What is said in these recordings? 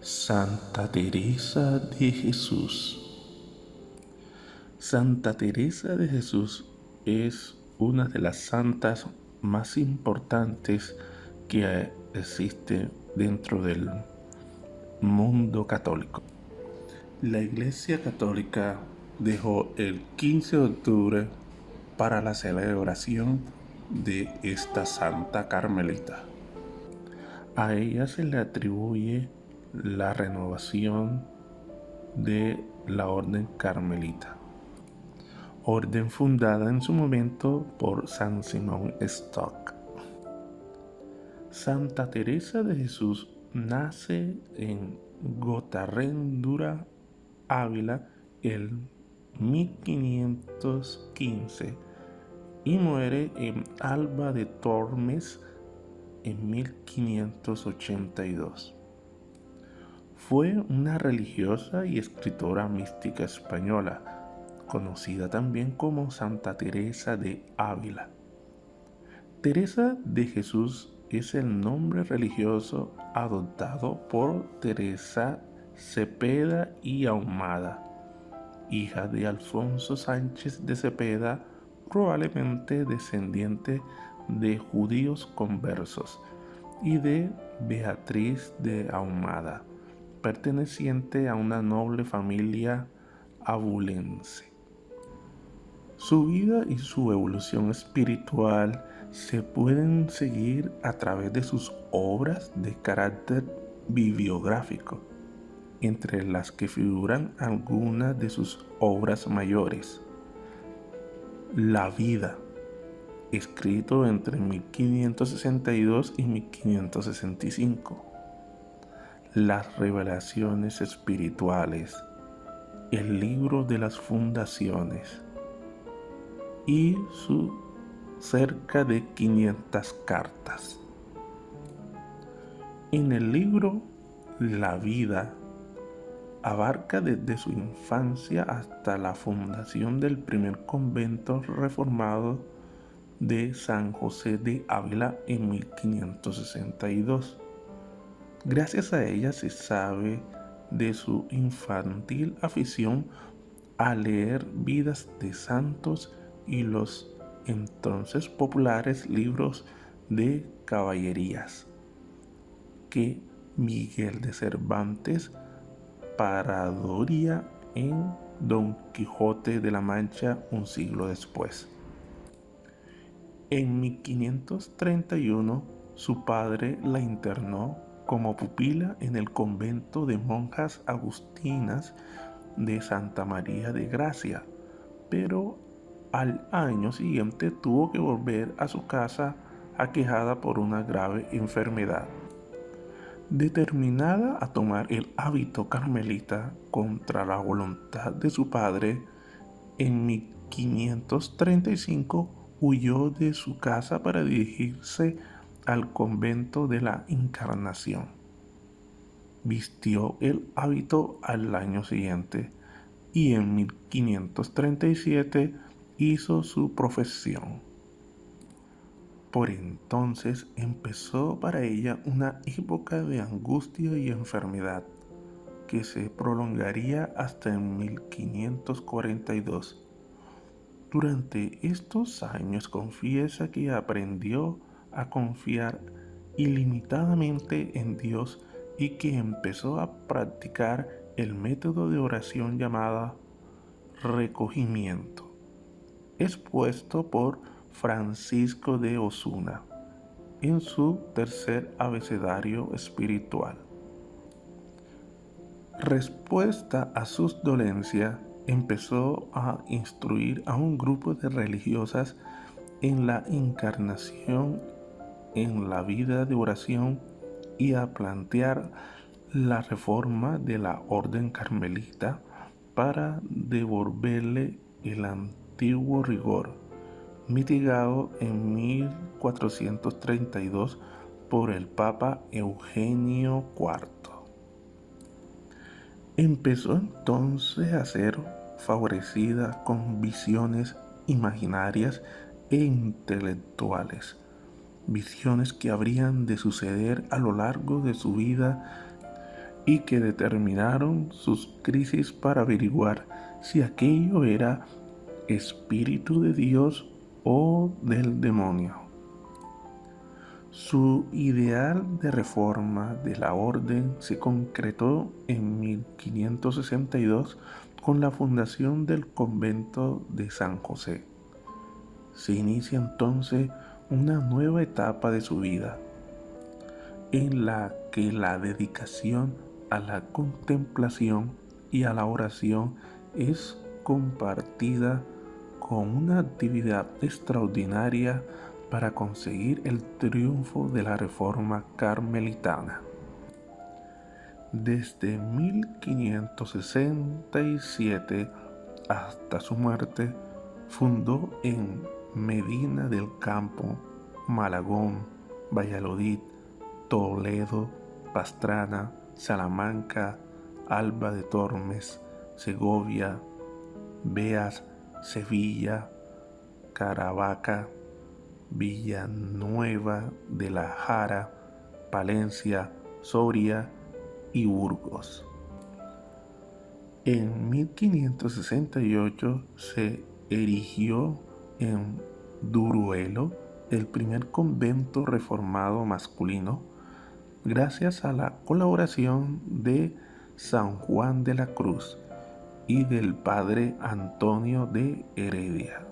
Santa Teresa de Jesús. Santa Teresa de Jesús es una de las santas más importantes que existe dentro del mundo católico. La Iglesia Católica dejó el 15 de octubre para la celebración de esta santa carmelita. A ella se le atribuye la renovación de la orden carmelita, orden fundada en su momento por San Simón Stock. Santa Teresa de Jesús nace en Gotarrendura, Ávila, el 1515 y muere en Alba de Tormes en 1582. Fue una religiosa y escritora mística española, conocida también como Santa Teresa de Ávila. Teresa de Jesús es el nombre religioso adoptado por Teresa Cepeda y Ahumada, hija de Alfonso Sánchez de Cepeda, probablemente descendiente de judíos conversos, y de Beatriz de Ahumada, perteneciente a una noble familia abulense. Su vida y su evolución espiritual se pueden seguir a través de sus obras de carácter bibliográfico, entre las que figuran algunas de sus obras mayores. La vida, escrito entre 1562 y 1565. Las revelaciones espirituales, el libro de las fundaciones y sus cerca de 500 cartas. En el libro La vida abarca desde su infancia hasta la fundación del primer convento reformado de San José de Ávila en 1562. Gracias a ella se sabe de su infantil afición a leer vidas de santos y los entonces populares libros de caballerías que Miguel de Cervantes parodia en Don Quijote de la Mancha un siglo después. En 1531 su padre la internó como pupila en el convento de monjas agustinas de Santa María de Gracia, pero al año siguiente tuvo que volver a su casa aquejada por una grave enfermedad. Determinada a tomar el hábito carmelita contra la voluntad de su padre, en 1535 huyó de su casa para dirigirse al convento de la Encarnación. Vistió el hábito al año siguiente y en 1537 hizo su profesión. Por entonces empezó para ella una época de angustia y enfermedad que se prolongaría hasta en 1542. Durante estos años confiesa que aprendió a confiar ilimitadamente en Dios y que empezó a practicar el método de oración llamada recogimiento, expuesto por Francisco de Osuna en su tercer abecedario espiritual. Respuesta a sus dolencias, empezó a instruir a un grupo de religiosas en la encarnación, en la vida de oración y a plantear la reforma de la orden carmelita para devolverle el antiguo rigor, mitigado en 1432 por el Papa Eugenio IV. Empezó entonces a ser favorecida con visiones imaginarias e intelectuales, visiones que habrían de suceder a lo largo de su vida y que determinaron sus crisis para averiguar si aquello era espíritu de Dios o del demonio. Su ideal de reforma de la orden se concretó en 1562 con la fundación del convento de San José. Se inicia entonces una nueva etapa de su vida, en la que la dedicación a la contemplación y a la oración es compartida con una actividad extraordinaria para conseguir el triunfo de la reforma carmelitana. Desde 1567 hasta su muerte, fundó en Medina del Campo, Malagón, Valladolid, Toledo, Pastrana, Salamanca, Alba de Tormes, Segovia, Beas, Sevilla, Caravaca, Villanueva de la Jara, Palencia, Soria y Burgos. En 1568 se erigió en Duruelo el primer convento reformado masculino, gracias a la colaboración de San Juan de la Cruz y del padre Antonio de Heredia.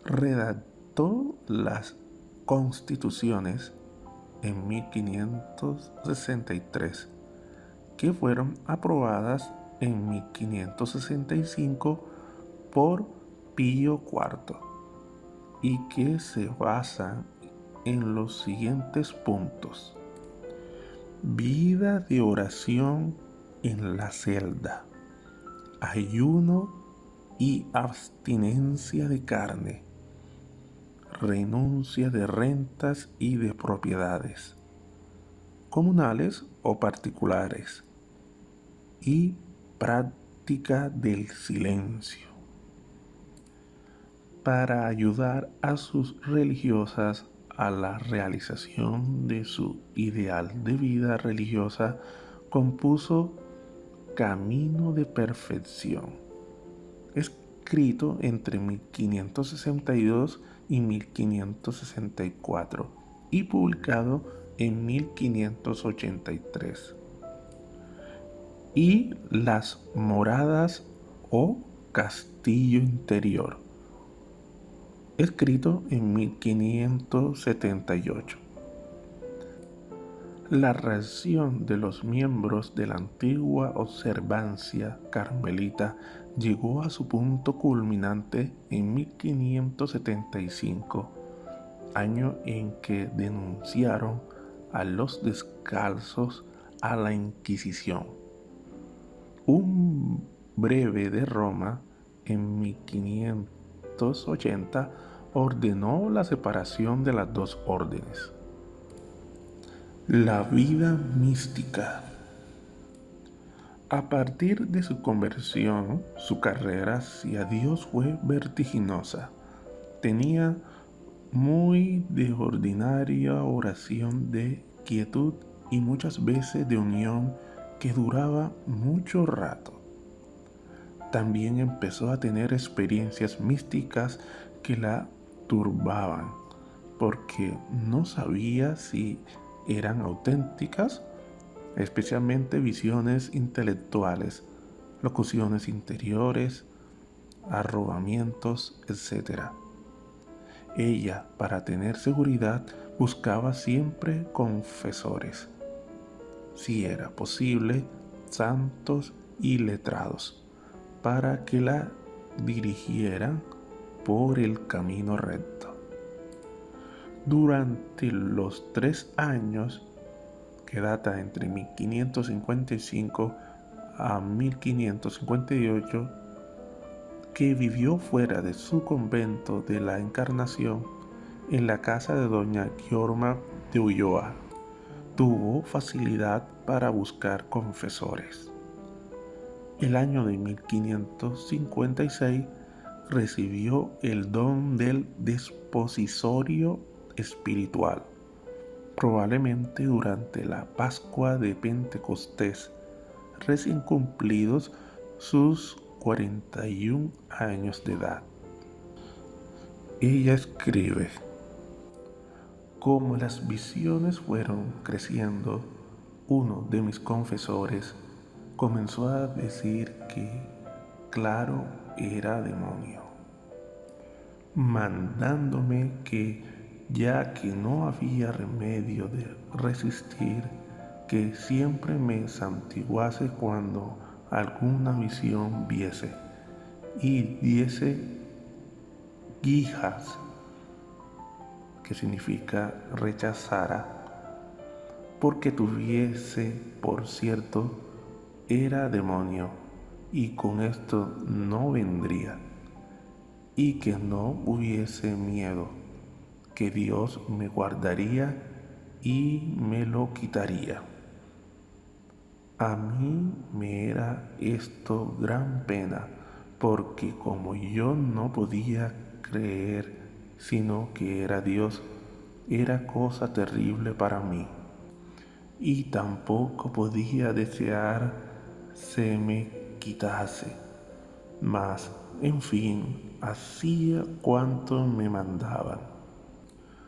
Redactó las constituciones en 1563, que fueron aprobadas en 1565 por Pío IV y que se basan en los siguientes puntos: vida de oración en la celda, ayuno y abstinencia de carne, renuncia de rentas y de propiedades, comunales o particulares, y práctica del silencio. Para ayudar a sus religiosas a la realización de su ideal de vida religiosa, compuso Camino de Perfección, escrito entre 1562 y 1564 y publicado en 1583. Y Las Moradas o Castillo Interior, escrito en 1578. La reacción de los miembros de la antigua observancia carmelita llegó a su punto culminante en 1575, año en que denunciaron a los descalzos a la Inquisición. Un breve de Roma en 1580 ordenó la separación de las dos órdenes. La vida mística. A partir de su conversión, su carrera hacia Dios fue vertiginosa. Tenía muy de ordinaria oración de quietud y muchas veces de unión que duraba mucho rato. También empezó a tener experiencias místicas que la turbaban, porque no sabía si eran auténticas, especialmente visiones intelectuales, locuciones interiores, arrobamientos, etc. Ella, para tener seguridad, buscaba siempre confesores, si era posible, santos y letrados, para que la dirigieran por el camino recto. Durante los 3 años, que data entre 1555 a 1558, que vivió fuera de su convento de la Encarnación, en la casa de doña Guiorma de Ulloa, tuvo facilidad para buscar confesores. El año de 1556 recibió el don del desposisorio espiritual, probablemente durante la Pascua de Pentecostés, recién cumplidos sus 41 años de edad. Ella escribe: como las visiones fueron creciendo, uno de mis confesores comenzó a decir que, claro, era demonio, mandándome que, ya que no había remedio de resistir, que siempre me santiguase cuando alguna visión viese, y diese guijas, que significa rechazara, porque tuviese por cierto era demonio, y con esto no vendría, y que no hubiese miedo, que Dios me guardaría y me lo quitaría. A mí me era esto gran pena, porque como yo no podía creer sino que era Dios, era cosa terrible para mí, y tampoco podía desear se me quitase, mas en fin hacía cuanto me mandaban.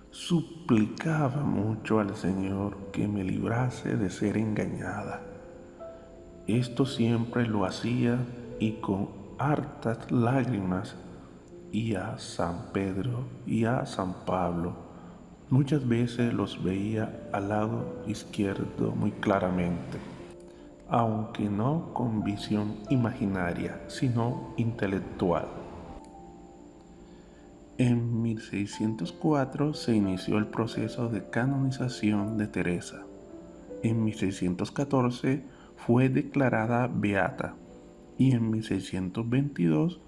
Suplicaba mucho al Señor que me librase de ser engañada. Esto siempre lo hacía y con hartas lágrimas, y a San Pedro y a San Pablo muchas veces los veía al lado izquierdo muy claramente, aunque no con visión imaginaria, sino intelectual. En 1604 se inició el proceso de canonización de Teresa. En 1614 fue declarada beata y en 1622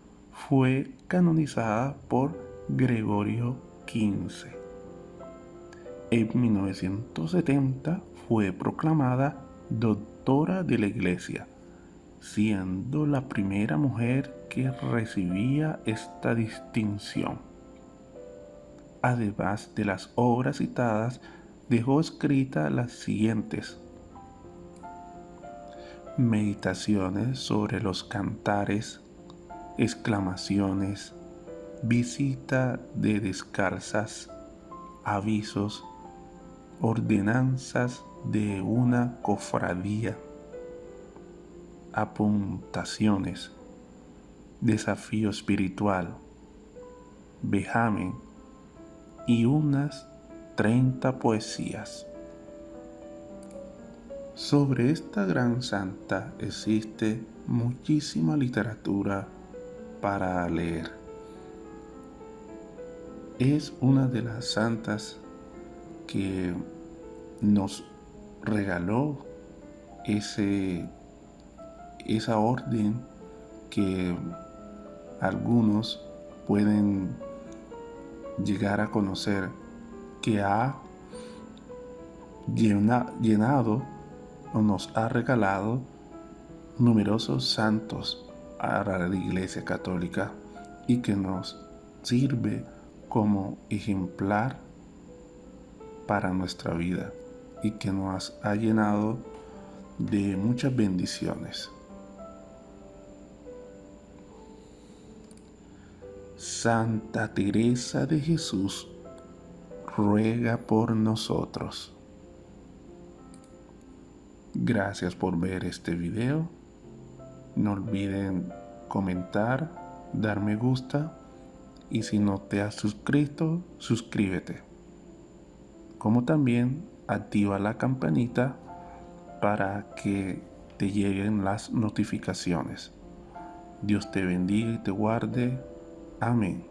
fue canonizada por Gregorio XV. En 1970 fue proclamada doctora de la Iglesia, siendo la primera mujer que recibía esta distinción. Además de las obras citadas, dejó escritas las siguientes: meditaciones sobre los cantares, exclamaciones, visita de descalzas, avisos, ordenanzas de una cofradía, apuntaciones, desafío espiritual, vejamen y unas 30 poesías. Sobre esta gran santa existe muchísima literatura para leer. Es una de las santas que nos regaló esa orden que algunos pueden llegar a conocer, que ha llenado o nos ha regalado numerosos santos a la Iglesia Católica y que nos sirve como ejemplar para nuestra vida y que nos ha llenado de muchas bendiciones. Santa Teresa de Jesús, ruega por nosotros. Gracias por ver este video. No olviden comentar, dar me gusta, y si no te has suscrito, suscríbete. Como también activa la campanita para que te lleguen las notificaciones. Dios te bendiga y te guarde. Amén.